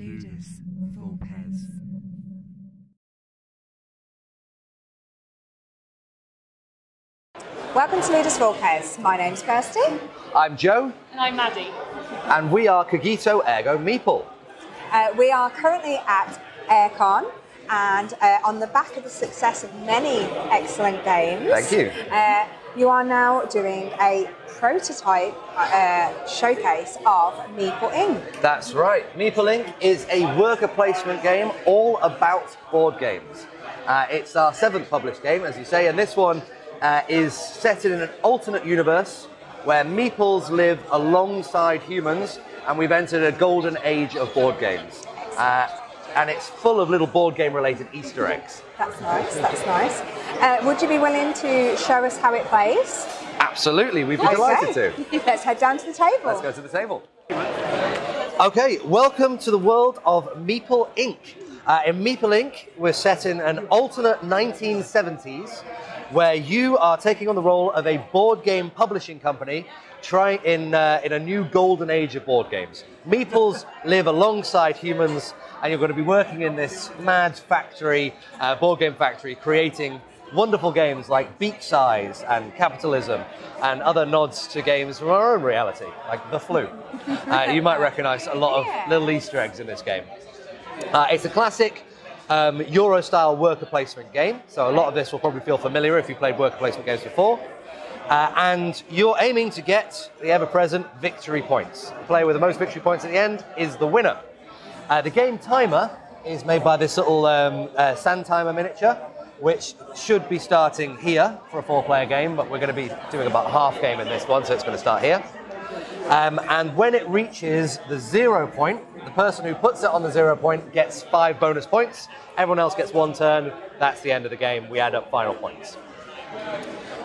Ludus, Vulpes. Welcome to Ludus Vulpes. My name's Kirsty. I'm Joe. And I'm Maddie. And we are Cogito Ergo Meeple. We are currently at Airecon, and on the back of the success of many excellent games. Thank you. You are now doing a prototype showcase of Meeple Inc. That's right. Meeple Inc. is a worker placement game all about board games. It's our 7th published game, as you say, and this one is set in an alternate universe where meeples live alongside humans, and we've entered a golden age of board games. And it's full of little board game related Easter eggs. That's nice, that's nice. Would you be willing to show us how it plays? Absolutely, we'd be delighted to. Let's head down to the table. Let's go to the table. Okay, welcome to the world of Meeple Inc. In Meeple Inc, we're set in an alternate 1970s where you are taking on the role of a board game publishing company trying in a new golden age of board games. Meeples live alongside humans, and you're going to be working in this mad factory, board game factory, creating wonderful games like Beak Size and Capitalism and other nods to games from our own reality, like The Flu. You might recognize a lot of little Easter eggs in this game. It's a classic Euro-style worker placement game, so a lot of this will probably feel familiar if you've played worker placement games before. And you're aiming to get the ever-present victory points. The player with the most victory points at the end is the winner. The game timer is made by this little sand timer miniature, which should be starting here for a 4-player game, but we're going to be doing about a half game in this one, so it's going to start here. And when it reaches the 0 point, the person who puts it on the 0 point gets 5 bonus points. Everyone else gets 1 turn. That's the end of the game. We add up final points.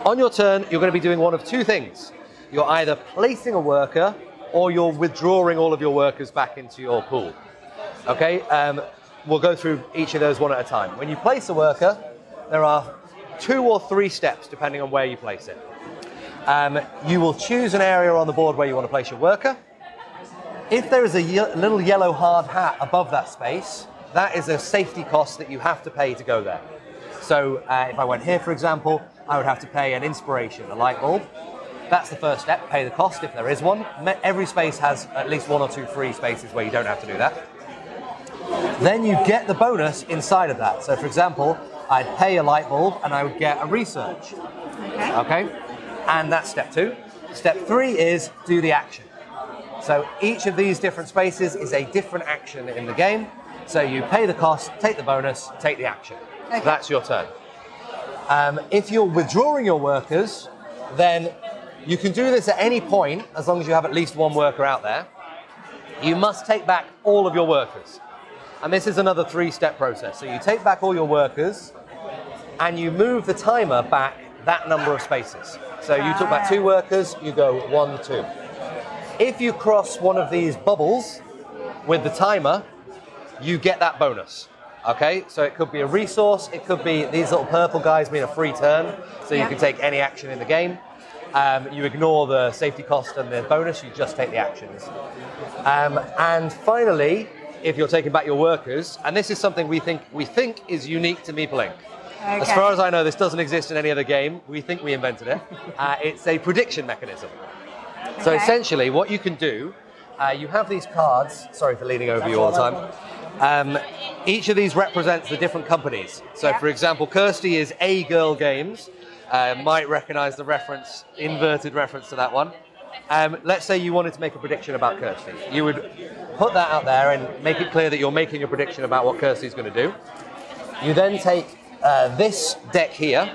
On your turn, you're going to be doing one of 2 things. You're either placing a worker or you're withdrawing all of your workers back into your pool. Okay, we'll go through each of those one at a time. When you place a worker, there are 2 or 3 steps depending on where you place it. You will choose an area on the board where you want to place your worker. If there is a little yellow hard hat above that space, that is a safety cost that you have to pay to go there. So if I went here, for example, I would have to pay an inspiration, a light bulb. That's the first step, pay the cost if there is one. Every space has at least 1 or 2 free spaces where you don't have to do that. Then you get the bonus inside of that. So for example, I'd pay a light bulb and I would get a research. Okay? And that's step 2. Step 3 is do the action. So each of these different spaces is a different action in the game. So you pay the cost, take the bonus, take the action. Okay. That's your turn. If you're withdrawing your workers, then you can do this at any point as long as you have at least 1 worker out there. You must take back all of your workers. And this is another 3-step process. So you take back all your workers and you move the timer back that number of spaces. So you took back 2 workers, you go 1, 2. If you cross one of these bubbles with the timer, you get that bonus. Okay, so it could be a resource, it could be these little purple guys mean a free turn, so you can take any action in the game. You ignore the safety cost and the bonus, you just take the actions. And finally, if you're taking back your workers, and this is something we think is unique to Meeple Inc. Okay. As far as I know, this doesn't exist in any other game. We think we invented it. It's a prediction mechanism. Okay. So essentially, what you can do, you have these cards. Sorry for leaning over you all the time. Each of these represents the different companies. So, for example, Kirsty is A Girl Games. Might recognize the reference, inverted reference to that one. Let's say you wanted to make a prediction about Kirsty. You would put that out there and make it clear that you're making a prediction about what Kirsty's going to do. You then take this deck here.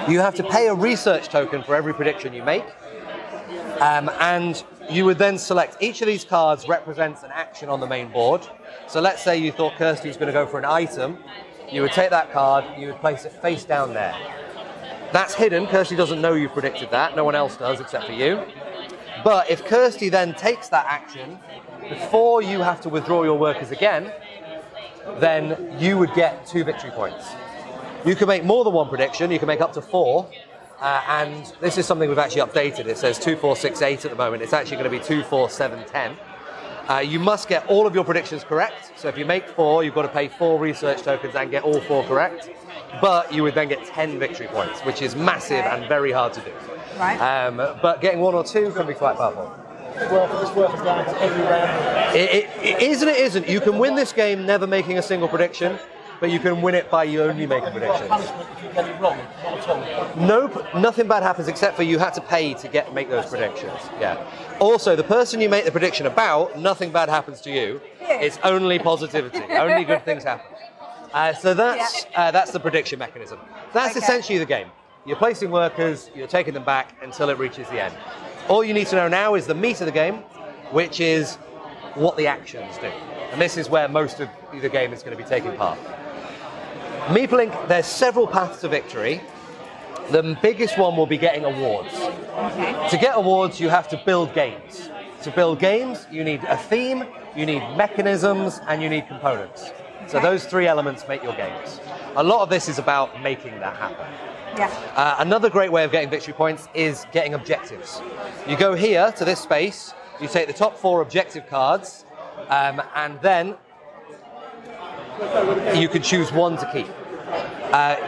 You have to pay a research token for every prediction you make. And you would then select, each of these cards represents an action on the main board. So let's say you thought Kirsty was going to go for an item. You would take that card, you would place it face down there. That's hidden. Kirsty doesn't know you predicted that. No one else does except for you. But if Kirsty then takes that action, before you have to withdraw your workers again, then you would get 2 victory points. You can make more than 1 prediction. You can make up to 4. And this is something we've actually updated. It says 2, 4, 6, 8 at the moment. It's actually going to be 2, 4, 7, 10. You must get all of your predictions correct. So if you make 4, you've got to pay 4 research tokens and get all 4 correct. But you would then get 10 victory points, which is massive and very hard to do. Right. But getting 1 or 2 can be quite powerful. It's worth a round every round. It is and it isn't. You can win this game never making a single prediction, but you can win it by you only making predictions. Punishment if you get it wrong, not at all. Nope, nothing bad happens except for you had to pay to make those predictions. Yeah. Also, the person you make the prediction about, nothing bad happens to you. It's only positivity. Only good things happen. So that's the prediction mechanism. That's essentially the game. You're placing workers, you're taking them back until it reaches the end. All you need to know now is the meat of the game, which is what the actions do. And this is where most of the game is going to be taking part. Meeple Inc, there's several paths to victory. The biggest one will be getting awards. Okay. To get awards, you have to build games. To build games, you need a theme, you need mechanisms, and you need components. So those 3 elements make your games. A lot of this is about making that happen. Yeah. Another great way of getting victory points is getting objectives. You go here to this space, you take the top 4 objective cards, and then you can choose 1 to keep.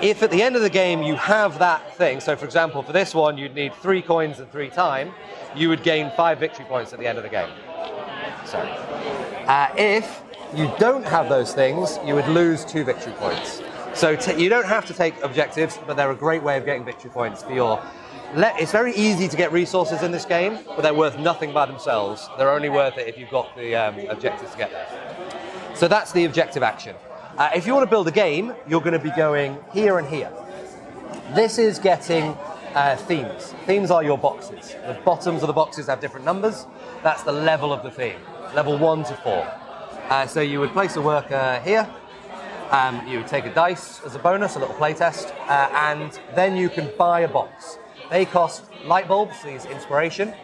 If at the end of the game you have that thing, so for example for this one you'd need 3 coins and 3 time, you would gain 5 victory points at the end of the game. So, if you don't have those things, you would lose 2 victory points. So you don't have to take objectives, but they're a great way of getting victory points for your... It's very easy to get resources in this game, but they're worth nothing by themselves. They're only worth it if you've got the objectives to get there. So that's the objective action. If you want to build a game, you're going to be going here and here. This is getting themes. Themes are your boxes. The bottoms of the boxes have different numbers. That's the level of the theme, level 1 to 4. So you would place a worker here. You would take a dice as a bonus, a little playtest, and then you can buy a box. They cost light bulbs, these inspiration.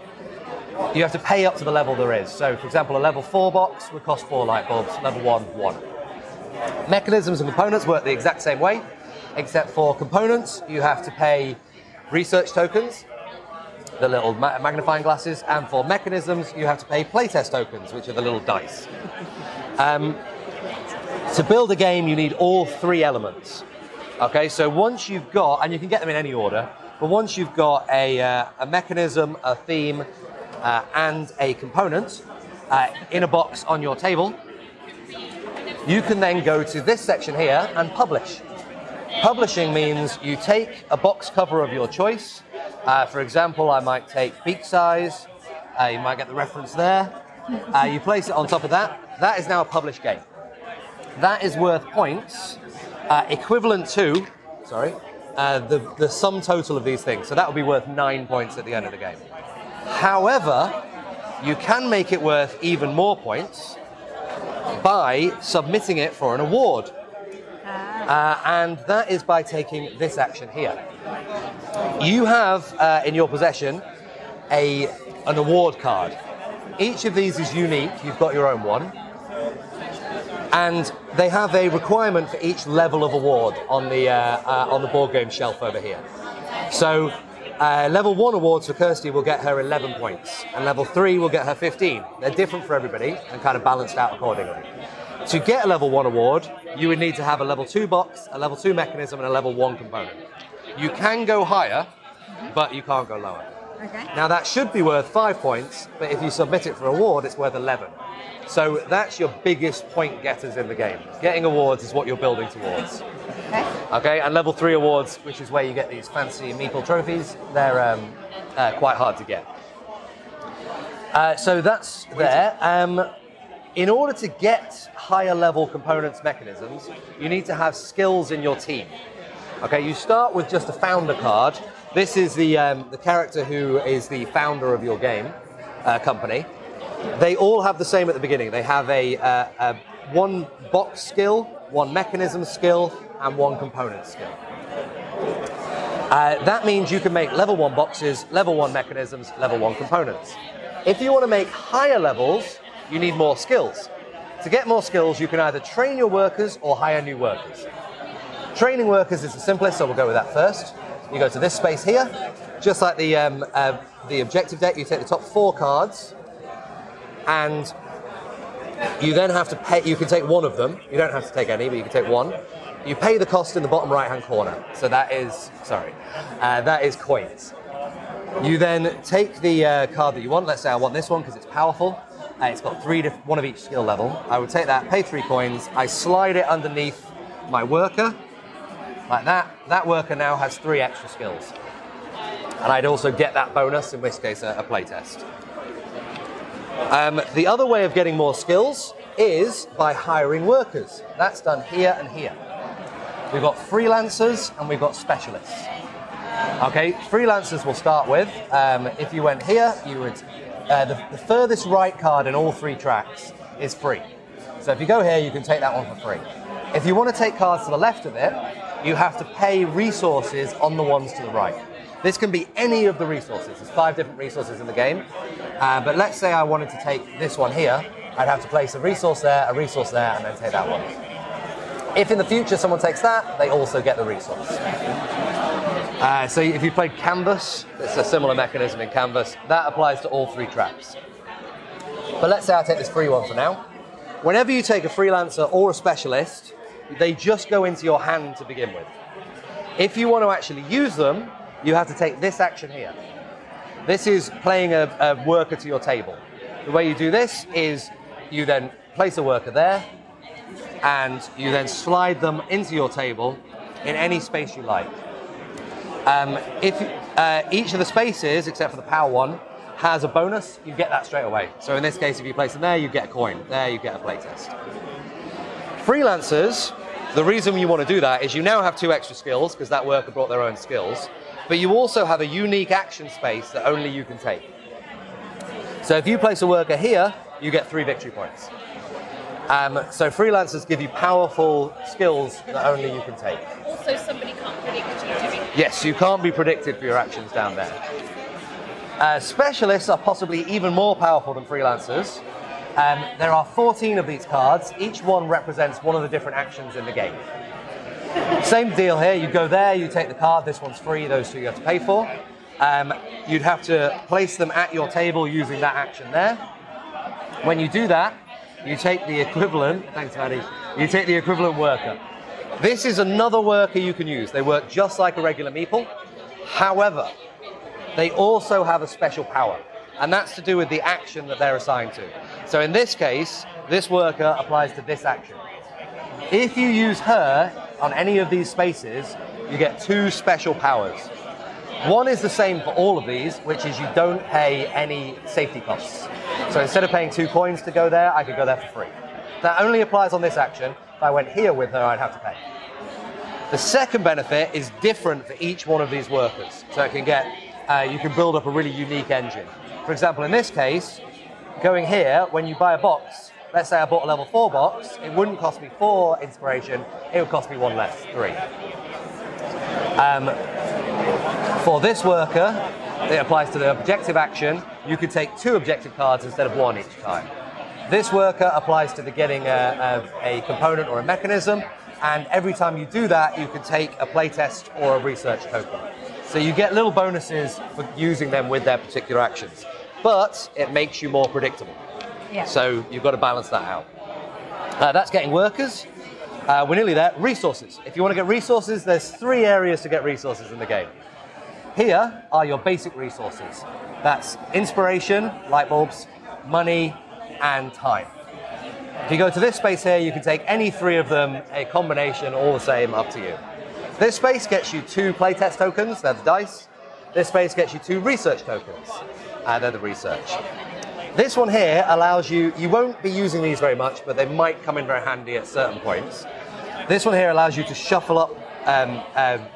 You have to pay up to the level there is. So, for example, a level 4 box would cost 4 light bulbs, level 1, 1. Mechanisms and components work the exact same way, except for components, you have to pay research tokens, the little magnifying glasses, and for mechanisms, you have to pay playtest tokens, which are the little dice. To build a game, you need all 3 elements. Okay, so once you've got, and you can get them in any order, but once you've got a mechanism, a theme, and a component in a box on your table, you can then go to this section here and publish. Publishing means you take a box cover of your choice. For example, I might take beak size. You might get the reference there. You place it on top of that. That is now a published game. That is worth points equivalent to, the sum total of these things. So that would be worth 9 points at the end of the game. However, you can make it worth even more points by submitting it for an award. And that is by taking this action here. You have in your possession an award card. Each of these is unique. You've got your own one. And they have a requirement for each level of award on the board game shelf over here. So level 1 awards for Kirsty will get her 11 points, and level 3 will get her 15. They're different for everybody and kind of balanced out accordingly. To get a level 1 award, you would need to have a level 2 box, a level 2 mechanism, and a level 1 component. You can go higher, but you can't go lower. Okay. Now that should be worth 5 points, but if you submit it for award, it's worth 11. So that's your biggest point getters in the game. Getting awards is what you're building towards. Okay, and level 3 awards, which is where you get these fancy Meeple trophies, they're quite hard to get. So that's there. In order to get higher level components mechanisms, you need to have skills in your team. Okay, you start with just a founder card. This is the character who is the founder of your game company. They all have the same at the beginning. They have a 1 box skill, 1 mechanism skill, and 1 component skill. That means you can make level 1 boxes, level 1 mechanisms, level 1 components. If you want to make higher levels, you need more skills. To get more skills, you can either train your workers or hire new workers. Training workers is the simplest, so we'll go with that first. You go to this space here, just like the objective deck, you take the top 4 cards, and You then have to pay, you can take one of them. You don't have to take any, but you can take one. You pay the cost in the bottom right-hand corner. So that is, that is coins. You then take the card that you want. Let's say I want this one because it's powerful. It's got one of each skill level. I would take that, pay 3 coins. I slide it underneath my worker, like that. That worker now has 3 extra skills. And I'd also get that bonus, in this case, a playtest. The other way of getting more skills is by hiring workers. That's done here and here. We've got freelancers and we've got specialists. Okay, freelancers we'll start with. If you went here, you would the furthest right card in all 3 tracks is free. So if you go here, you can take that one for free. If you want to take cards to the left of it, you have to pay resources on the ones to the right. This can be any of the resources. There's 5 different resources in the game. But let's say I wanted to take this one here. I'd have to place a resource there, and then take that one. If in the future someone takes that, they also get the resource. So if you played Canvas, it's a similar mechanism in Canvas. That applies to all 3 tracks. But let's say I take this free one for now. Whenever you take a freelancer or a specialist, they just go into your hand to begin with. If you want to actually use them, you have to take this action here. This is playing a worker to your table. The way you do this is you then place a worker there, and you then slide them into your table in any space you like. If each of the spaces, except for the power one, has a bonus, you get that straight away. So in this case, if you place them there, you get a coin. There, you get a playtest. Freelancers, the reason you want to do that is you now have 2 extra skills, because that worker brought their own skills, but you also have a unique action space that only you can take. So if you place a worker here, you get 3 victory points. So freelancers give you powerful skills that only you can take. Also, somebody can't predict you doing. Yes, you can't be predicted for your actions down there. Specialists are possibly even more powerful than freelancers. There are 14 of these cards. Each one represents one of the different actions in the game. Same deal here. You go there, you take the card. This one's free. Those 2 you have to pay for. You'd have to place them at your table using that action there. When you do that, you take the equivalent, thanks Maddie, you take the equivalent worker. This is another worker you can use. They work just like a regular Meeple. However, they also have a special power, and that's to do with the action that they're assigned to. So in this case, this worker applies to this action. If you use her on any of these spaces, you get 2 special powers. One is the same for all of these, which is you don't pay any safety costs. So instead of paying 2 coins to go there, I could go there for free. That only applies on this action. If I went here with her, I'd have to pay. The second benefit is different for each one of these workers. So it can get, you can build up a really unique engine. For example, in this case, going here, when you buy a box, let's say I bought a level 4 box, it wouldn't cost me 4 inspiration, it would cost me 1 less, 3. For this worker, it applies to the objective action. You could take 2 objective cards instead of 1 each time. This worker applies to the getting a component or a mechanism, and every time you do that, you can take a playtest or a research token. So you get little bonuses for using them with their particular actions, but it makes you more predictable. Yeah. So you've got to balance that out. That's getting workers. We're nearly there. Resources. If you want to get resources, there's 3 areas to get resources in the game. Here are your basic resources. That's inspiration, light bulbs, money, and time. If you go to this space here, you can take any 3 of them, a combination, all the same, up to you. This space gets you 2 playtest tokens, they're the dice. This space gets you 2 research tokens, they're the research. This one here allows you, you won't be using these very much, but they might come in very handy at certain points. This one here allows you to shuffle up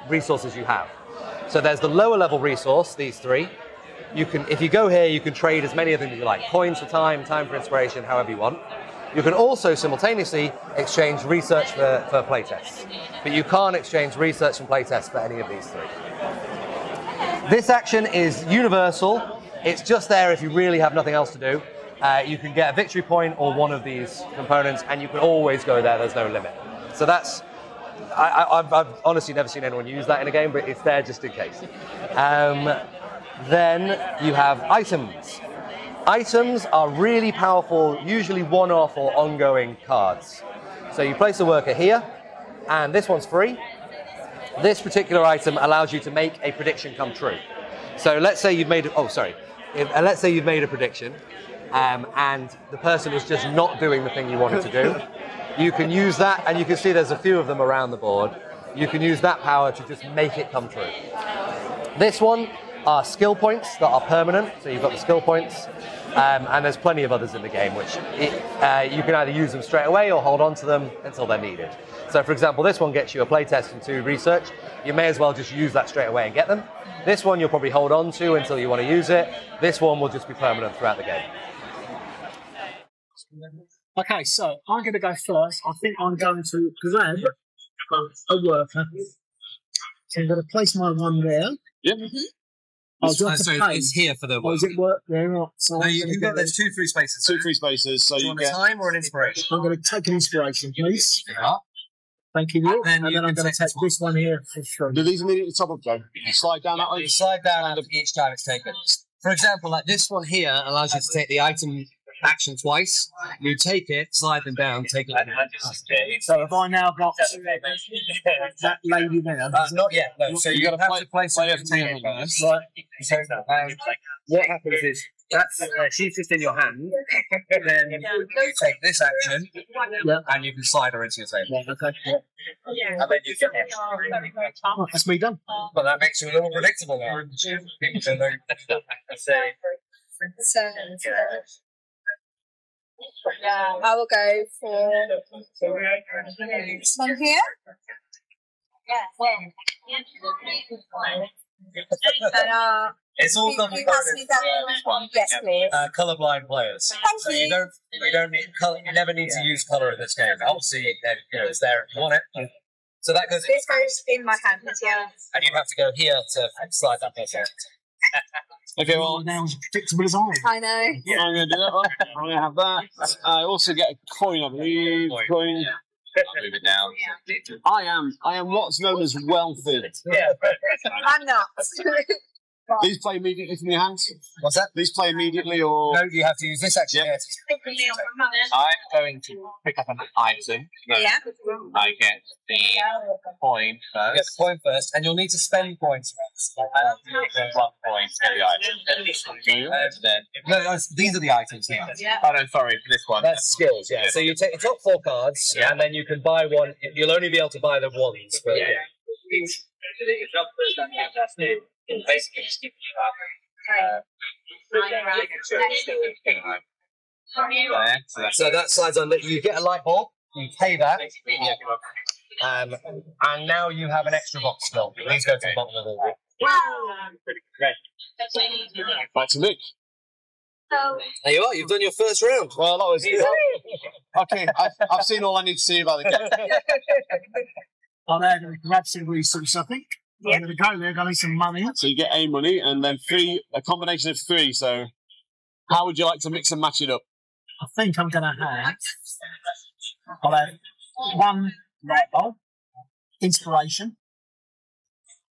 resources you have. So there's the lower level resource, these 3. You can, if you go here, you can trade as many of them as you like. Coins for time, time for inspiration, however you want. You can also simultaneously exchange research for playtests. But you can't exchange research and playtests for any of these 3. This action is universal. It's just there if you really have nothing else to do. You can get a victory point or one of these components, and you can always go there, there's no limit. So that's, I've honestly never seen anyone use that in a game, but it's there just in case. Then you have items. Items are really powerful, usually one-off or ongoing cards. So you place a worker here, and this one's free. This particular item allows you to make a prediction come true. So let's say you've made, let's say you've made a prediction, and the person is just not doing the thing you wanted to do. You can use that, and you can see there's a few of them around the board. You can use that power to just make it come true. This one are skill points that are permanent, so you've got the skill points, and there's plenty of others in the game which you can either use them straight away or hold on to them until they're needed. So for example, this one gets you a playtest and 2 research. You may as well just use that straight away and get them. This one you'll probably hold on to until you want to use it. This one will just be permanent throughout the game. Okay, so I'm going to go first. I think I'm going to grab a worker. So I'm going to place my one there. Yep. I'll drop the page. It's here for the Or does it work there? Or, so there's 2 free spaces. 2 free spaces, so you get time or an inspiration. I'm going to take an inspiration, please. Yeah. Thank you, Neil. And And then I'm going to take this one here for sure. Do these immediately top up, Joe? You slide down that way. You slide down each time it's taken. For example, like this one here allows you to take the item action twice. You take it, slide them down, take it. So have I now got that lady there? Not yet. No. So you have to place it first. Right. So, what happens is that's she's just in your hand. Then you take this action, and you can slide her into your table. Right, okay. And then you finish. Oh, that's me done. But that makes you a little predictable now. People don't know. I will go for this one here. And It's all double you pass me that one? Yes, please. Colourblind players. Thank So you. you don't need colour. You never need to use colour in this game. Obviously, it's there if you want it. So that goes. This goes in my hand, yeah. And you have to go here to slide that bit out. Okay, well, Now as predictable as I am. I know. I'm going to do that one. I'm going to have that. I also get a coin, I believe. Coin. Move it down. I am what's known as wealthy. Yeah. I'm not. These play immediately from your hands? What's that? These play immediately or... No, you have to use this action. Yeah. I'm going to pick up an item. Yeah. I get the coin You get the first. coin first, and you'll need to spend points first. 1 point for the item. Then, No, these are the items here. oh no, sorry, this one. That's skills, yeah. So you take the top 4 cards, and then you can buy one. You'll only be able to buy the ones. But so that slides on. You get a light bulb. You pay that. And now you have an extra box skill. These go to the bottom of the wall. Back to Nick. There you are. You've done your first round. Well, that was... Okay, I've seen all I need to see about the game. I'm now going to grab some resources, I think. I'm going to go there, got me some money. So you get A money and then 3, a combination of 3. So how would you like to mix and match it up? I think I'm going to have... I'll have 1 light bulb, inspiration.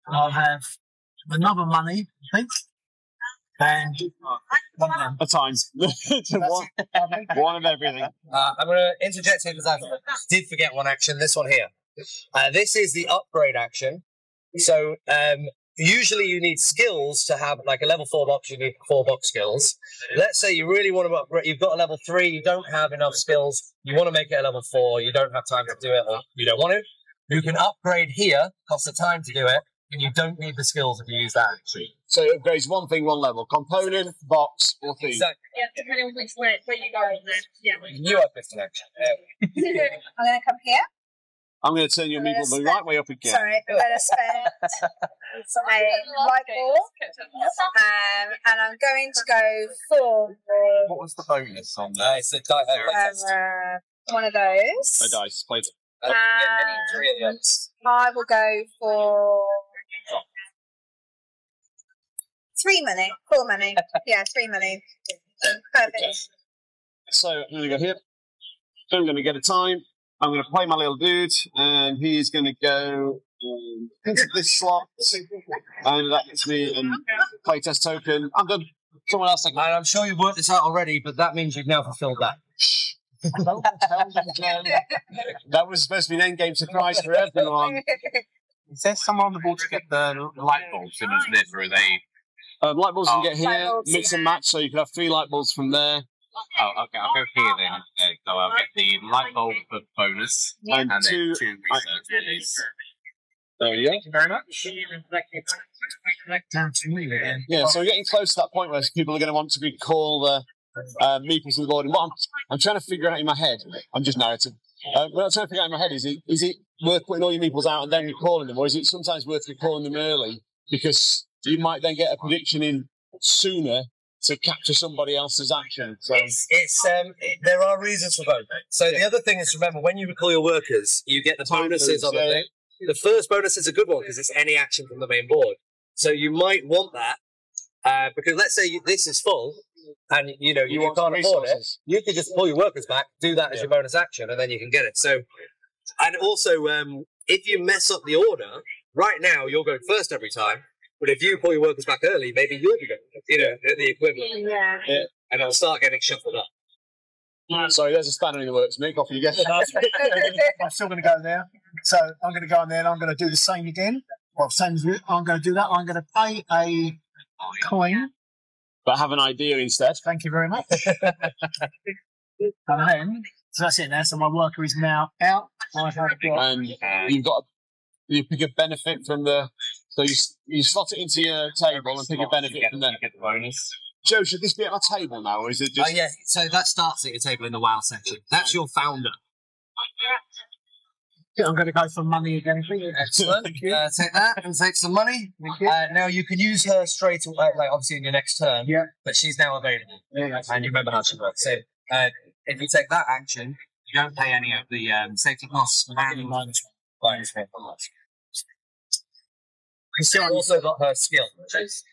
I'll have another money, I think. And 1 hand. A time. one of everything. I'm going to interject here because I did forget one action. This one here. This is the upgrade action. So usually you need skills to have like a level 4 box. You need 4 box skills. Let's say you really want to upgrade. You've got a level 3. You don't have enough skills. You want to make it a level 4. You don't have time to do it, or you don't want to. You can upgrade here. Costs the time to do it, and you don't need the skills if you use that action. So it upgrades 1 thing, 1 level. Component, box, or theme. Exactly. Yeah, depending on which way you go. Yeah. You have this action. I'm going to come here. I'm going to turn your Meeple the right way up again. Sorry, I'm going to spend a light bulb. And I'm going to go for What was the bonus on that? It's a die. one of those. A dice. Play it. And I will go for 3 money, 4 money. Yeah, 3 money. Perfect. So I'm going to go here. I'm going to get a time. I'm going to play my little dude, and he's going to go into this slot, and that gets me a playtest token. I'm done. someone else. And I'm sure you've worked this out already, but that means you've now fulfilled that. That was supposed to be an end game surprise for everyone. Is there someone on the board to get the light bulbs in as live, or are they? Light bulbs you can get here, bulbs, mix yeah. and match, so you can have 3 light bulbs from there. Oh, okay, I'll go here then. Okay, so I'll get the light bulb for bonus, And and then 2 2 research buddies. There you go. Thank you very much. Down to me again. Yeah, so we're getting close to that point where people are going to want to recall the Meeples to the board. And what I'm trying to figure out in my head, I'm just narrative. What I'm trying to figure out in my head is it worth putting all your Meeples out and then recalling them, or is it sometimes worth recalling them early because you might then get a prediction in sooner to capture somebody else's action? So There are reasons for both. So the other thing is to remember, when you recall your workers, you get the bonuses on the thing. The first bonus is a good one because it's any action from the main board. So you might want that because let's say this is full and you can't afford it. resources. You could just pull your workers back, do that as your bonus action, and then you can get it. So, and also if you mess up the order, right now you're going first every time. But if you pull your workers back early, maybe you'll be going, the equivalent, Yeah. and it'll start getting shuffled up. Sorry, there's a spanner in the works. Mick, off you go. I'm still going to go there. So I'm going to go in there and I'm going to do the same again. Well, same as you. I'm going to do that. I'm going to pay a coin. But have an idea instead. Thank you very much. And then, so that's it now. So my worker is now out. I have got And you pick a benefit from the. So you slot it into your table and pick a benefit from there. Get the bonus. Joe, should this be at my table now, or is it just? Oh yeah, so that starts at your table in the WoW section. That's your founder. I'm going to go for money again. Excellent. Take that and take some money. Now you can use her straight away, like obviously in your next turn. Yeah. But she's now available. Yeah. And you remember how she works. So if you take that action, you don't pay any of the safety costs and minus one. She's also got her skill, which is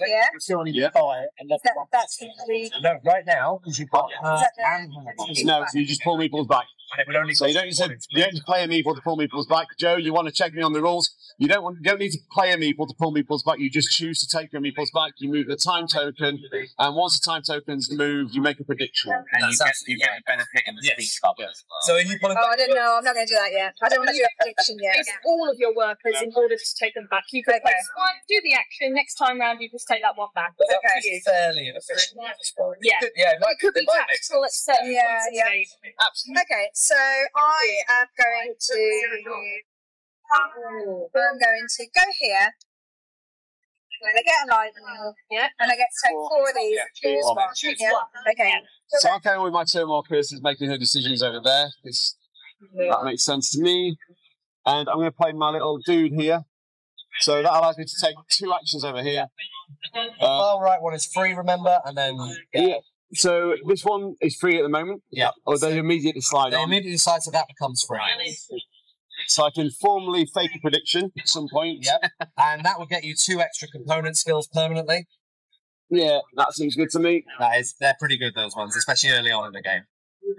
Yeah. Still only Yeah. buy it. And That's the three. no, right now because you've got her Is that the- and her. No, so you just pull Meeples back. And it would only So you don't need to play a Meeple to pull Meeples back. Joe, you want to check me on the rules. You don't need to play a Meeple to pull Meeples back. You just choose to take your Meeples back. You move the time token, and once the time token's moved, you make a prediction. And you get a benefit in the speech bubble as well. So are you pulling Oh, back? I don't know. I'm not going to do that yet. I don't want to do a prediction yet. It's all of your workers in order to take them back. You can place one, do the action. Next time round, you just take that one back. It's up to you. Fairly inefficient. Yeah. Yeah, It could be tactical at certain Yeah, points in yeah. the game. absolutely. Okay, so I am going to. I'm going to go here. And I get a line, Yeah. and I get to take 4 of these. Yeah. Okay. So I'm carrying on with my turn while Kirsty's making her decisions over there. That makes sense to me. And I'm going to play my little dude here. So that allows me to take 2 actions over here. The far right one is free, remember, and then Yeah. So this one is free at the moment. yeah. Or they immediately slide They on. immediately decide that becomes free. So I can formally fake a prediction at some point. Yep. And that will get you 2 extra component skills permanently. Yeah, that seems good to me. They're pretty good, those ones, especially early on in the game.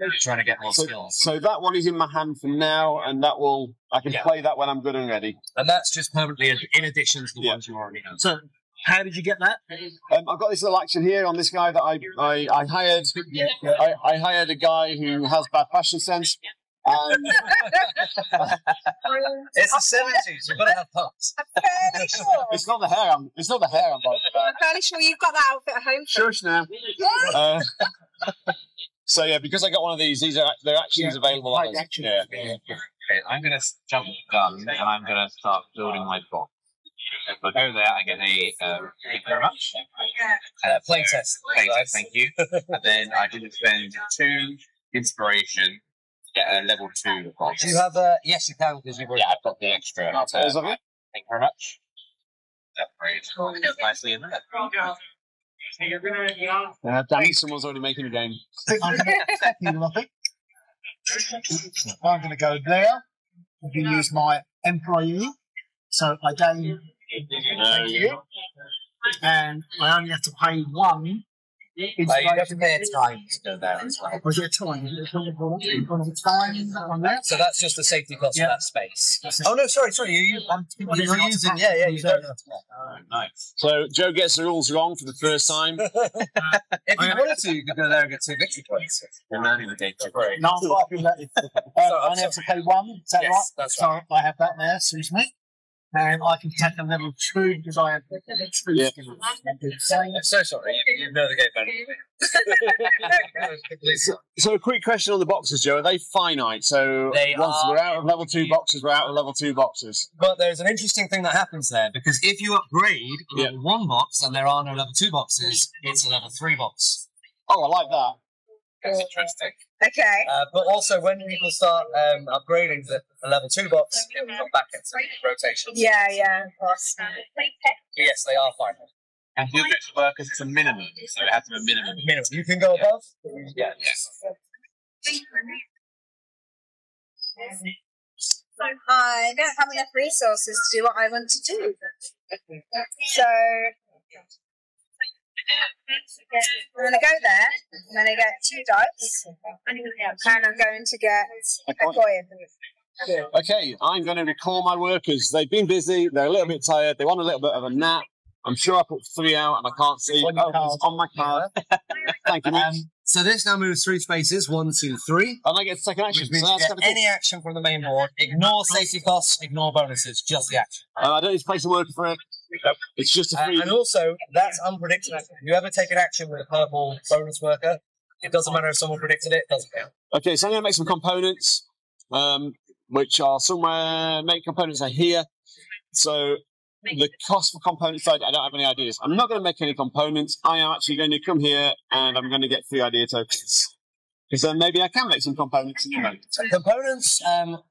You're trying to get more skills. So that one is in my hand for now, and I can play that when I'm good and ready. And that's just permanently in addition to the ones you already have. So, how did you get that? I've got this little action here on this guy that I hired. I hired a guy who has bad fashion sense. And It's the 70s, you've got to have pumps. I'm fairly sure. it's not the hair. It's not the hair I'm bothered about. I'm fairly sure you've got that outfit at home. Shush now. So yeah, because I got one of these, they're actions available on us. Yeah. Okay, I'm going to jump the gun and I'm going to start building my box. If I go there, I get a thank you very much. Playtest. Playtest, thank you. And then I can spend 2 inspiration to get a level 2 box. Do you have yes, you can, because you've already. Yeah, I've got the extra. There's of it. Thank you very much. That's nicely in there. Damn it, someone's already making a game. I'm going to go there. I'm going to use my employee. So I gain. Thank you. And I only have to pay 1 You have to pay a time to go there as well. Was it a time? Was it time on that? So that's just the safety cost of that space. Oh no, sorry, you're using, yeah, you don't know. Oh, nice. So Joe gets the rules wrong for the first time. If you wanted to, you could go there and get 2 victory points. You're learning the game. Great. No, I only have to pay 1. Is that Yes, right? that's So I have that there, excuse me. And I can take a level 2 because I have 2 Yeah. skills. I'm so sorry, you know the game better than me. So a quick question on the boxes, Joe. Are they finite? So They once are. we're out of level 2 boxes, we're out of level 2 boxes. But there's an interesting thing that happens there, because if you upgrade level 1 box and there are no level 2 boxes, it's a level 3 box. Oh, I like that. That's interesting. Okay. But also, when people start upgrading the level 2 box, it will come back into rotation. Yeah, of course. Yes, they are finite. And do it work as it's a minimum, so it has to be a minimum. Minimum. You can go above. Yeah. Yes. I don't have enough resources to do what I want to do. So I'm going to go there. I'm going to get 2 dice. And I'm going to get a coin. Okay, I'm going to recall my workers. They've been busy. They're a little bit tired. They want a little bit of a nap. I'm sure I put 3 out and I can't see. On your card. It's on my card. Thank you, Nick. So this now moves 3 spaces, 1, 2, 3. And I get to take an action. Which means So you that's get kind of cool. any action from the main board. Ignore safety costs, ignore bonuses, just the action. I don't need to place a worker for it. It's just a free. And also, that's unpredictable. If you ever take an action with a purple bonus worker, it doesn't matter if someone predicted it doesn't count. Okay, so I'm going to make some components, which are somewhere. Make components are here. So the cost for components, I don't have any ideas. I'm not going to make any components. I am actually going to come here and I'm going to get 3 idea tokens. Because then maybe I can make some components. Components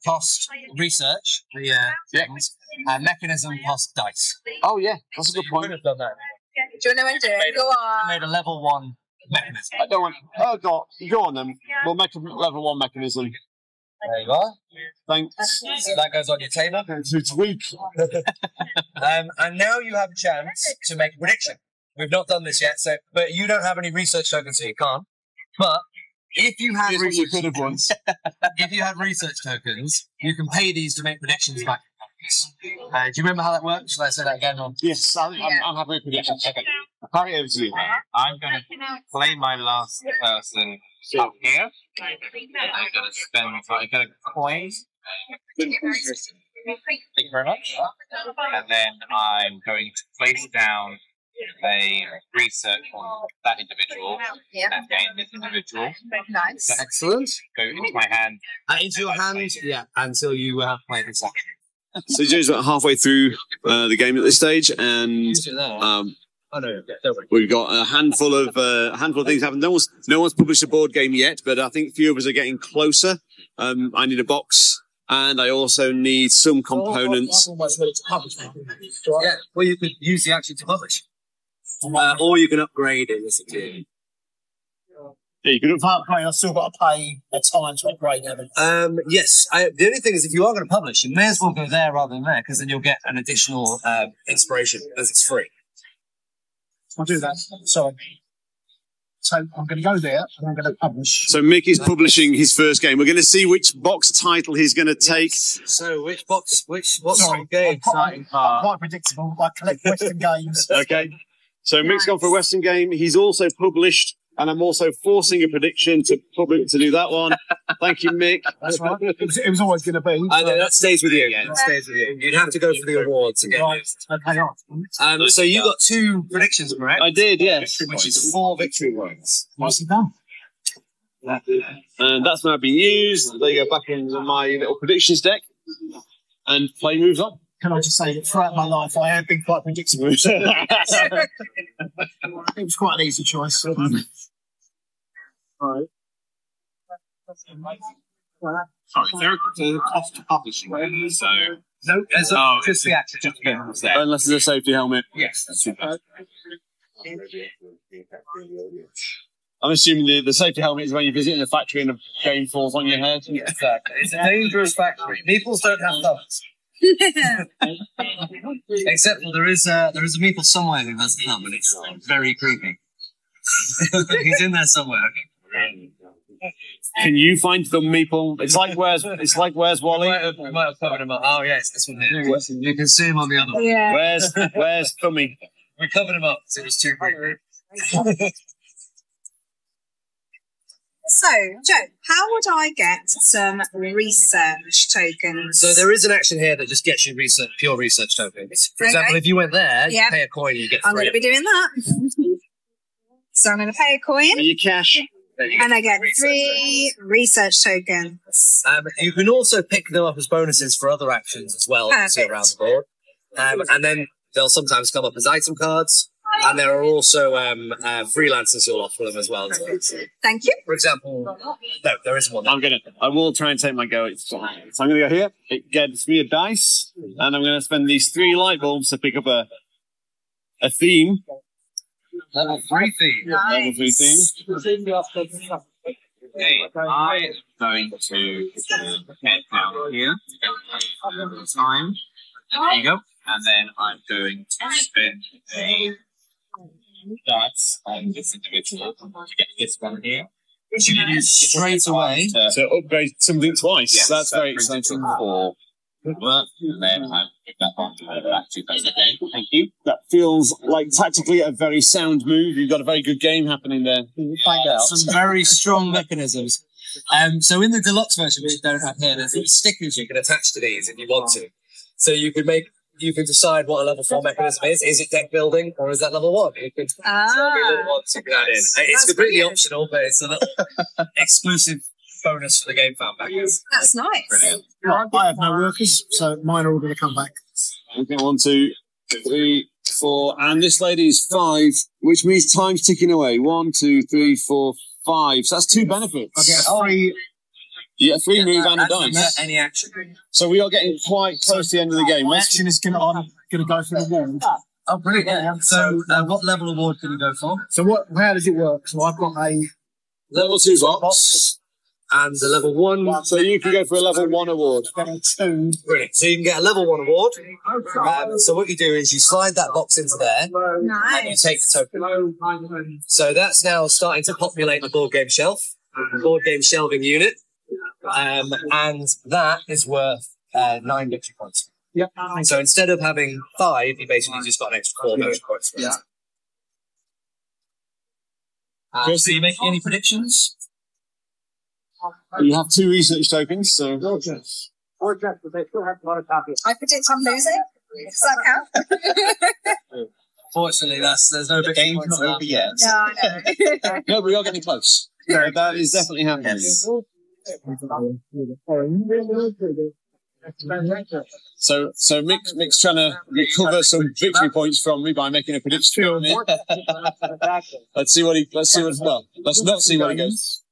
cost research, the things, and mechanism cost dice. Oh yeah, that's a good point. Could have done that. Do you know what I'm doing? Go I on. made a level 1 mechanism. I don't want. Oh God, go on then. We'll make a level 1 mechanism. There you are. Thanks. So that goes on your table. It's weak. And now you have a chance to make a prediction. We've not done this yet, but you don't have any research tokens, so you can't. But if you had Here's what you could research have won. if you had research tokens, you can pay these to make predictions back. Do you remember how that works? Shall I say that again? Yes, I'm happy with predictions. Okay. I'll carry it over to you. I'm going to play my last person up here. I'm going to spend. I'm going to coin. Thank you very much. And then I'm going to place down a research on that individual and gain this individual. Nice. Excellent. Go into my hand. Into your hand, yeah, until you have played this action. So Joe's about halfway through the game at this stage, and Oh no, don't worry. we've got a handful of things happening. No one's published a board game yet, but I think a few of us are getting closer. I need a box, and I also need some components. Yeah, well, you could use the action to publish. Or you can upgrade it as a team. Yeah, you could have. I've still got to pay a time to upgrade them. Yes. The only thing is, if you are going to publish, you may as well go there rather than there, because then you'll get an additional inspiration as it's free. I'll do that. Sorry. So I'm going to go there and I'm going to publish. So Mick is publishing his first game. We're going to see which box title he's going to take. So, which box? What Sorry, game? I'm quite predictable. I collect Western games. Okay. So Mick's gone for a Western game. He's also published, and I'm also forcing a prediction to do that one. Thank you, Mick. That's right. It was always going to be. That stays with you. Yeah, that stays with you. You'd have to go for the awards again. Right. Okay, on. So you got 2 predictions, correct? I did, yes. Which is 4 victory points. Nicely done. And that's now been used. There you go, back into my little predictions deck. And play moves on. Can I just say that throughout my life I have been quite predictable. It was quite an easy choice. Right. Sorry, there a cost to publishing, so. No, just the action. Just there. Unless there's a safety helmet. Yes, that's super. I'm assuming the safety helmet is when you're visiting a factory and a game falls on your head. Yeah, exactly. It's a dangerous factory. Meeples don't have thumbs. Except for there is a Meeple somewhere who has a thumb, and it's very creepy. He's in there somewhere. Can you find the Meeple? It's like where's Wally? We might have covered him up. Oh yeah, it's this one here. You can see him on the other one. Yeah. Where's Thummy? We covered him up because it was too bright. So, Joe, how would I get some research tokens? So there is an action here that just gets you pure research tokens. For example, if you went there, you pay a coin, you get 3. I'm going to be doing that. So I'm going to pay a coin. Your cash. And I get 3 research tokens. You can also pick them up as bonuses for other actions as well. You see around the board. And then they'll sometimes come up as item cards. And there are also freelancers who'll offer them as well. Thank you. For example, no, there isn't one. I will try and take my go. So I'm going to go here. It gets me a dice, and I'm going to spend these 3 light bulbs to pick up a theme. Level 3 theme. Nice. Level 3 theme. Okay, I'm going to head down here. Time. There you go. And then I'm going to spend a dice on this individual to get this one here. Which you can use straight away. So upgrade something twice. Yes, That's very exciting. For work, and then I pick that one back to that's okay. Thank you. That feels like tactically a very sound move. You've got a very good game happening there. We'll find out. Some very strong mechanisms. So in the deluxe version, which you don't have here, there's stickers you can attach to these if you want to. So you can decide what a level 4 mechanism is. Is it deck building or is that level 1? You can little ones you can add in. It's completely optional, but it's a little exclusive bonus for the game fan backers. That's nice. Brilliant. I have no workers, so mine are all going to come back. Okay, 1, 2, 3, 4, and this lady is 5, which means time's ticking away. 1, 2, 3, 4, 5. So that's 2 benefits. I get 3. You get 3 move and a dice. Any action. So we are getting quite close to the end of the game. My action is going to go for the wand. Oh, brilliant. Yeah. So what level award can you go for? So how does it work? So I've got a Level 2 box. And the level 1. So you can go for a level 1 award. 2. Brilliant. So you can get a level 1 award. So what you do is you slide that box into there and you take the token. So that's now starting to populate the board game shelf, the board game shelving unit. And that is worth 9 victory points. Yep. So instead of having 5, you basically just got an extra 4 victory points. Yeah. So you making any predictions? You have 2 research tokens, so... I predict I'm losing. Does that count? Fortunately, there's no victory points over yet. No, I know. No, but we are getting close. So that is definitely happening. Yes. So Mick's trying to recover some victory points from me by making a prediction. Let's see what well, let's not see what he goes.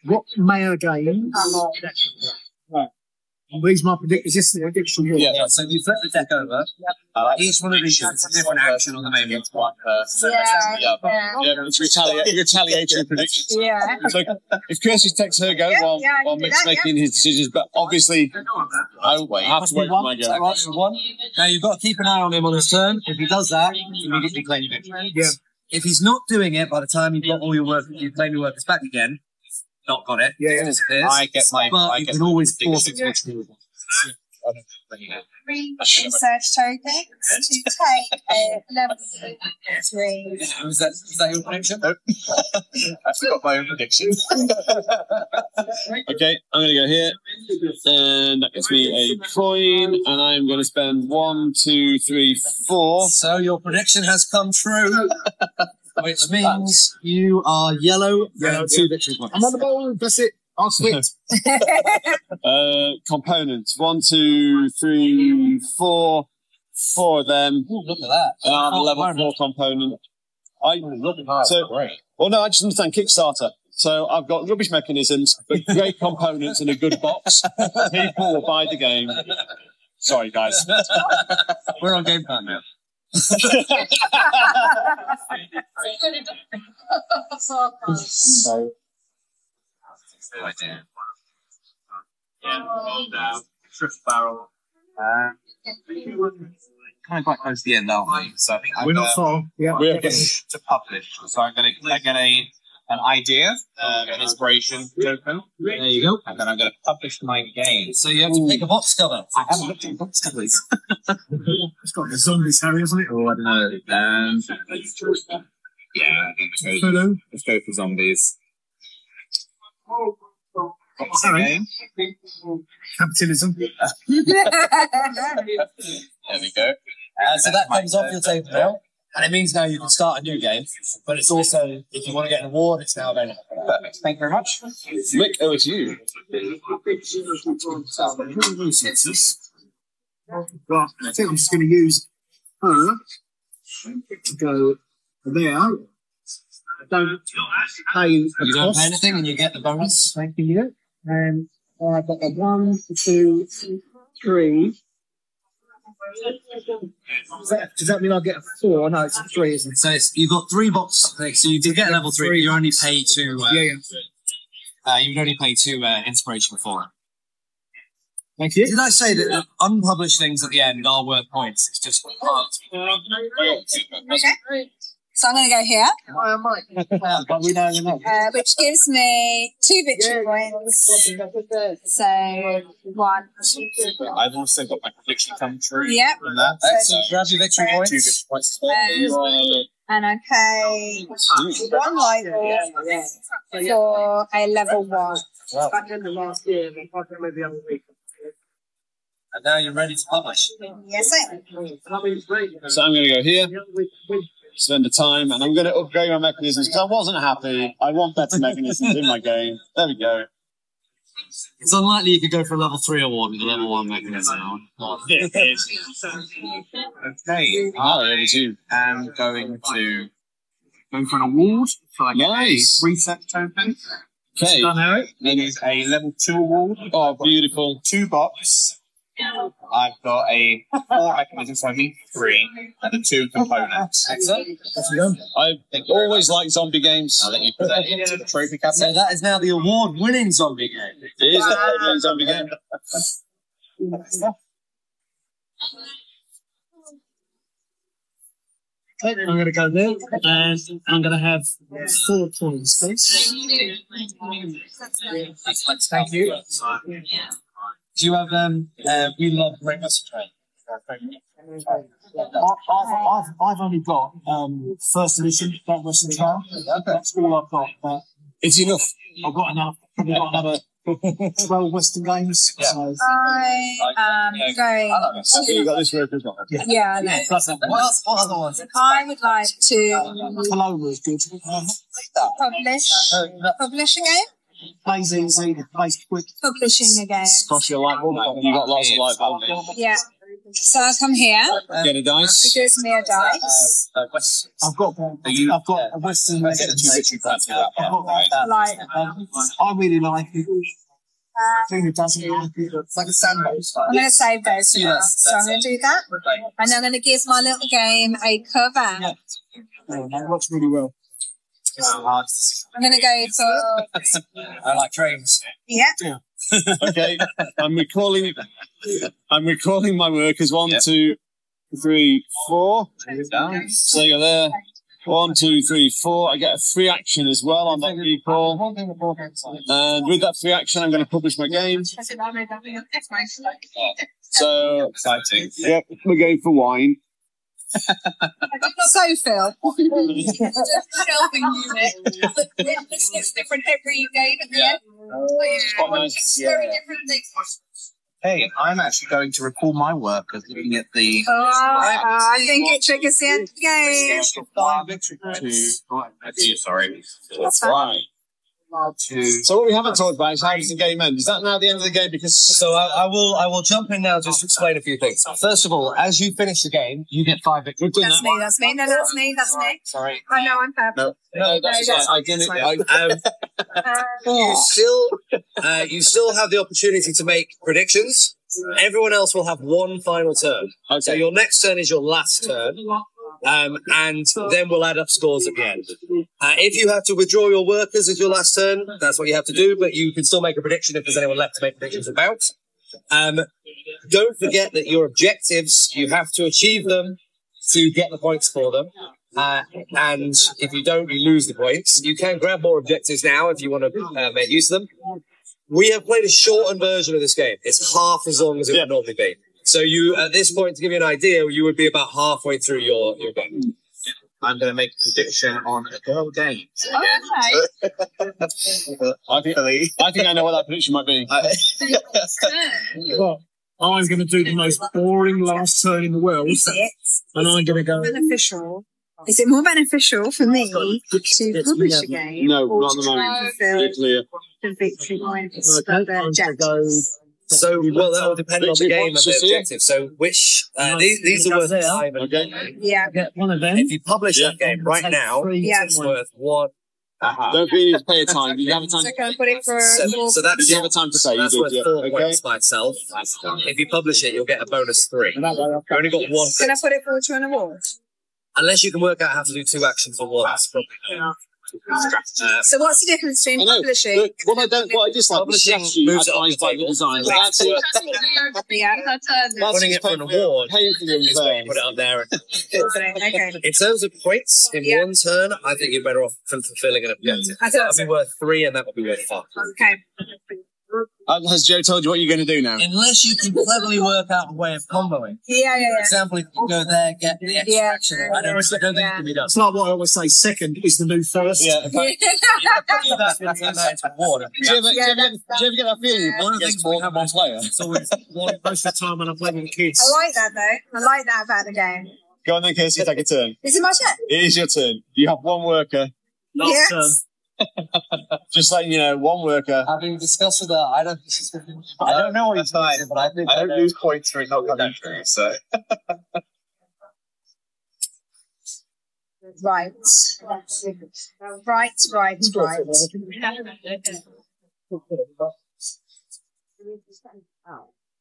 What may I gain? These my predictions. This is the prediction here. Yeah, so you flip the deck over. Each one of these is a different action on the main one. It's retaliatory predictions. Yeah. So if Kirsty takes her go while Mick's making his decisions, but obviously I have to wait for my go. Right, for 1. Now you've got to keep an eye on him on his turn. If he does that, you immediately claim victory. Yeah. If he's not doing it by the time you've got all your work, you claim your workers back again. Not got it. Yeah. Disappears. I get my. But I you get can always force it to victory. 3 research tokens to take a level 3. Was that your prediction? I forgot my own prediction. Okay, I'm going to go here, and that gets me a coin, and I'm going to spend 1, 2, 3, 4. So your prediction has come true. Which means you are yellow, 2 victory points. I'm on the ball. That's it. I'll switch. Components. 1, 2, 3, 4. 4 of them. Ooh, look at that. And I have a level 4 component. Well, no, I just understand Kickstarter. So I've got rubbish mechanisms, but great components and a good box. People will buy the game. Sorry, guys. We're on Game Plan now. Yeah, roll down, triple barrel. kind of quite close to the end, aren't we? So I think We're not far. Yeah. We're to publish. So I'm going to get an idea, an inspiration token. There you go. And then I'm going to publish my game. So you have to pick a box cover. I haven't looked at box covers. It's got the zombies, Harry, hasn't it? Oh, I don't know. Yeah, I think let's go for zombies. Harry. Capitalism. There we go. So that comes off your table now. And it means now you can start a new game. But it's also, if you want to get an award, it's now available. Perfect. Thank you very much. Mick, over to you. Well, I think I'm just going to use her to go there. Don't pay You don't pay anything and you get the bonus. Thank you. And I've got a 1, 2, 3. Does that mean I get a 4? No, it's a 3, isn't it? So you've got 3 box things. So you did get a level 3, but you only pay 2. You would only pay 2 inspiration for it. Thank you. Did I say that the unpublished things at the end are worth points? It's just Okay. So I'm going to go here, But we know we're not. which gives me 2 victory points. So 1. I've also got my prediction come true. Yep. And that. excellent. Grab your victory 2 points. victory points. And I pay 1 light for a level 1. And now you're ready to publish. Yes, I am. So I'm going to go here, spend the time, and I'm going to upgrade my mechanisms because I wasn't happy. I want better mechanisms in my game. There we go. It's unlikely you could go for a level 3 award with a level 1 mechanism. Okay. Over to you. I'm going to go for an award for like Nice. a reset token. Okay. It is a level 2 award. Oh, beautiful. 2 box. I've got a 4 mechanism, so I need 3, and a 2 components. Excellent. I always like zombie games. I'll let you put that into the trophy So cabinet. that is now the award-winning zombie game. It is a zombie game. I'm going to go there, and I'm going to have 4 points, please. Thank you. Do you have we love breakfast train? I've only got first edition Black Western Trail. That's all I've got. But It's enough. I've got enough. Probably got another 12 Western games. Yeah. So. I am going. So you got this work as well. Yeah, I know. What other ones? I would like to Paloma is good. publish a game. Plays easy, plays quick. Publishing a game. Cost you a light bulb. You got lots of light bulbs. Yeah. So I come here. Get a dice. It gives me a dice. I've got a Western. Get the 2 victory points for that. Like, I really like it. I think it doesn't like it. It's like a sandbox. I'm going to save those for now. So I'm going to do that. And I'm going to give my little game a cover. Yeah. That works really well. I'm going to go for. I like trains. Yeah. Okay. I'm recalling my work as 1, 2, 3, 4. So you're there. 1, 2, 3, 4. I get a free action as well on that recall. And with that free action, I'm going to publish my game. So, Exciting. yep, we're going for wine. So, Phil. Shelving unit. It's different every game at the end. Quite nice. Very different things. Hey, I'm actually going to recall my work as looking at the I think it triggers the end of the game. 5 victory points. Sorry. That's fine. So what we haven't talked about is how does the game end? Is that now the end of the game? Because So I will jump in now just to explain a few things. First of all, as you finish the game, you get 5 victories. That's me, that's me. No, that's me, that's me. Sorry. I know I'm purple. no, that's that's I didn't. You still have the opportunity to make predictions. Everyone else will have 1 final turn. So your next turn is your last turn. And then we'll add up scores at the end. If you have to withdraw your workers as your last turn, that's what you have to do, but you can still make a prediction if there's anyone left to make predictions about. don't forget that your objectives, you have to achieve them to get the points for them. And if you don't, you lose the points. You can grab more objectives now if you want to make use of them. We have played a shortened version of this game. It's half as long as it would normally be. So you, at this point, to give you an idea, you would be about halfway through your game. I'm going to make a prediction on a girl game. Okay. I think I know what that prediction might be. Well, I'm going to do the most boring last turn in the world. Is it? And I'm going to go... Beneficial. Is it more beneficial for me to publish a game? No, or not at the to try moment. and fulfill It's clear. the victory points Okay, for I'm the going to go... objectives? So, well, that will depend on the game and the Victory points, objective. So, which these are worth there. 5. Okay. Yeah. Get one of them. If you publish that game right now, Yeah. it's worth 1. Don't be to pay a time. You have a time. So can I put it for So that's You have a time to say. You that's did, worth yeah. 4 Okay. points by itself. If you publish it, you'll get a bonus 3. And that way You've only got 1. Can I put it forward to an award? Unless you can work out how to do 2 actions at once. Probably. So what's the difference between I know. publishing? Look, what I dislike Publishing is moves it advised up by the the table. design. Yeah. That's it. Yeah. That's Putting it for an award Paying for the is where you put it up there. Okay. In terms of points, in Yeah. one turn, I think you're better off from fulfilling an objective. I thought That'll be worth 3 and that will be worth 5. Okay. Has Joe told you what you're going to do now? Unless you can cleverly work out a way of comboing. Yeah. For example, if you go there, get the extra Yeah. action, I don't think it can be done. It's like what I always say, second is the new first. Yeah. Do that and turn that into award. Do you ever get that feeling? One of the things we have on player. It's always one most of the time when I'm playing with kids. I like that though. I like that about the game. Go on then, Kirsty, take a turn. Is it my turn? It is your turn. You have 1 worker. Last Yes. turn. Just like, 1 worker. Having discussed with that, I don't know what he's doing, but I think I don't lose points for it not coming true, so. Right.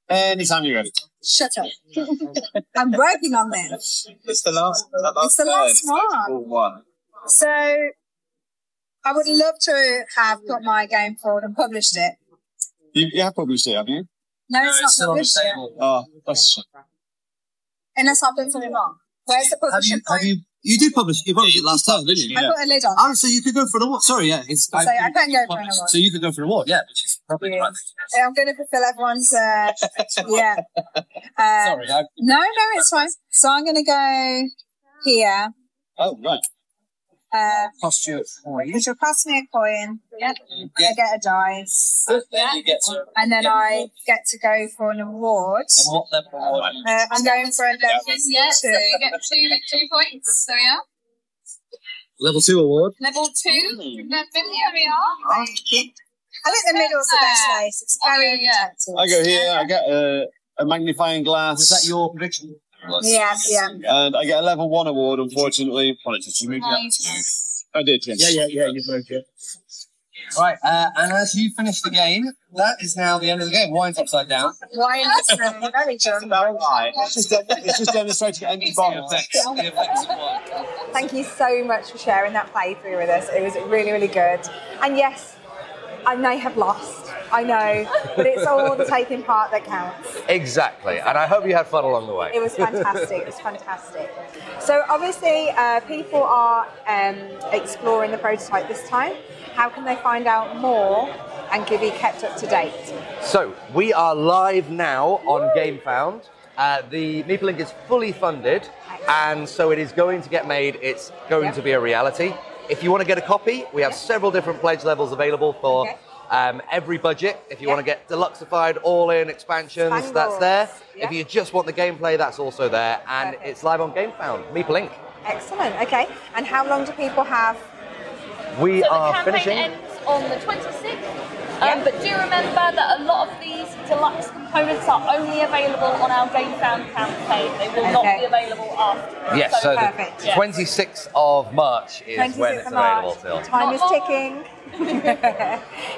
Anytime you're ready. Shut up. I'm working on this. It's the last It's the last turn. one. So I would love to have got my game forward and published it. You have published it, have you? No, it's not still on the published yet. table. Oh, that's... Unless I've done something wrong. Where's the publishing point? You did publish. You published it last time, didn't you? I put a lid on. Oh, so you could go for an award. Sorry, yeah. So I can go for an award. So you could go for an award, yeah, which is probably Yeah. right. I'm going to fulfill everyone's. Yeah. Sorry, No, it's fine. So I'm going to go here. Oh, right. cost you a coin. Which will cost me a coin. Yep. I get a dice. Then you get to. And then I get to go for an award. And what level award? I'm going for a level Yes, so 2. you get two points. So yeah, Level 2 award. level 2. Here we are. I think the middle's the best place. It's very attractive. I go here, I get a magnifying glass. Was that your prediction? Yeah. And I get a level 1 award, unfortunately. Apologies, you moved it up to. I did, yes. Yeah, you've moved it. Right, and as you finish the game, that is now the end of the game. Wine's upside down. Wine is very good. It's just demonstrating empty bottles. The effects of wine. Thank you so much for sharing that playthrough with us. It was really, really good. And yes, I may have lost, I know, but it's all the taking part that counts. Exactly, and I hope you had fun along the way. It was fantastic, it was fantastic. So obviously people are exploring the prototype this time. How can they find out more and be kept up to date? So, we are live now on GameFound. The Meeple Inc is fully funded, and so it is going to get made. It's going to be a reality. If you want to get a copy, we have several different pledge levels available for every budget. If you want to get deluxeified, all-in expansions, that's there. If you just want the gameplay, that's also there. And it's live on GameFound, Meeple Inc. Excellent, okay. And how long do people have? We So the are campaign finishing. ends on the 26th. But do remember that a lot of these deluxe components are only available on our GameFound campaign. They will not be available after. Yes, so the perfect. 26th of March is when 26th it's of March. available till. Time is ticking.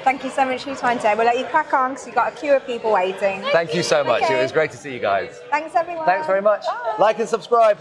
Thank you so much for your time today. We'll let you crack on because you've got a queue of people waiting. Thank you so much. Okay. It was great to see you guys. Thanks everyone. Thanks very much. Like and subscribe.